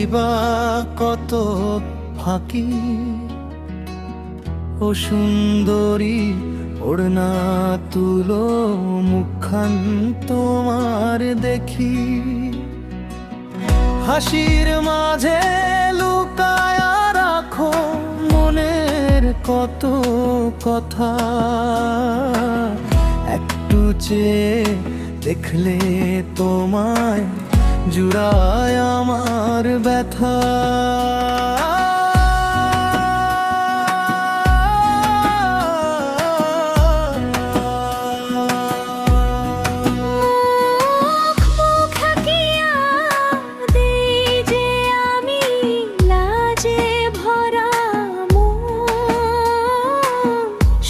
দিবা কত ফাঁকি, ও সুন্দরী ওড়না তুলো, মুখখান তোমার দেখি। হাসির মাঝে লুকায়া রাখো মনের কত কথা, একটু চেয়ে দেখলে তোমায় জুড়ায় আমার ব্যথা।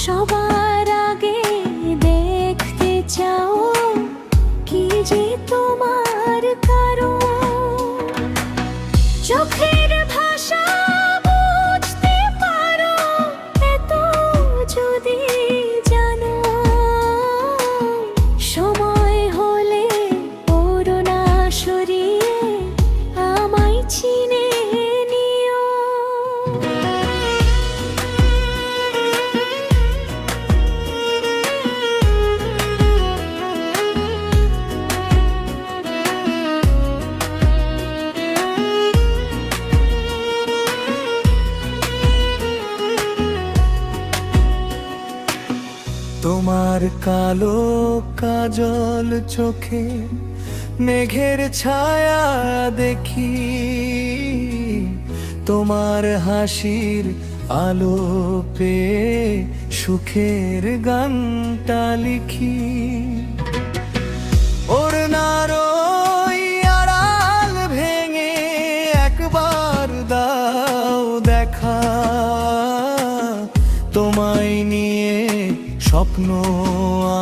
সবার আগে দেখতে চাও কি যে তোমার কারণ, চোখের ভাষা বুঝতে পারো এত যদি জানো, সময় হলে ওড়না সরিয়ে আমায় চিনে নিও। তোমার কালো কাজল চোখে মেঘের ছায়া দেখি, তোমার হাসির আলো পেয়ে সুখের গানটা লিখি। ওড়নার ওই আড়াল ভেঙে একবার দাও দেখা, তোমায় নিয়ে স্বপ্ন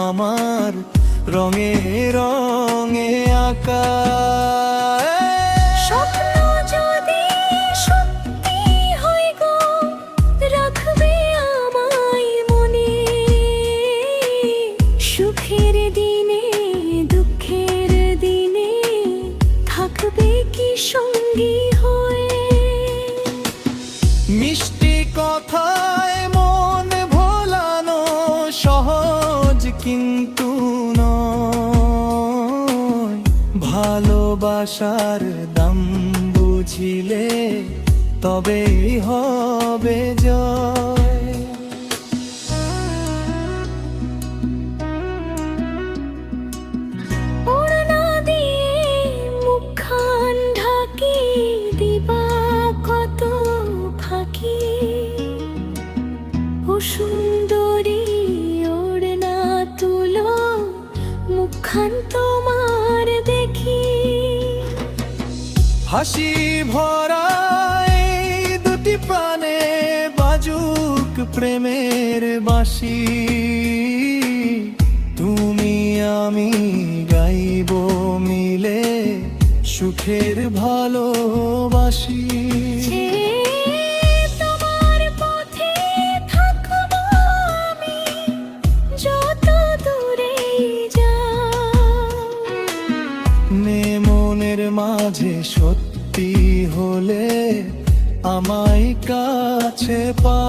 আমার রঙে রঙে আঁকা। স্বপ্ন যদি সত্যি হয় গো, রাখবে আমায় মনে, সুখের দিনে দুঃখের দিনে থাকবে কি সঙ্গী হয়ে। মিষ্টি কথায় মন ভোলানো সহজ কিন্তু নয়, ভালোবাসার দাম বুঝিলে তবেই হবে জয়। ওড়না দিয়ে মুখখান ঢাকি, দিবা কত ফাঁকি, ও সুন্দরী ওড়না তুলো, মুখখান তোমার দেখি। হাসি ভরা এই দুটি প্রাণে বাজুক প্রেমের বাঁশি, তুমি আমি গাইব মিলে সুখের ভালোবাসি। তোমার পথে থাকবো আমি যত দূরে যাও, মনের মাঝে সত্যি হলে আমায় কাছে পা।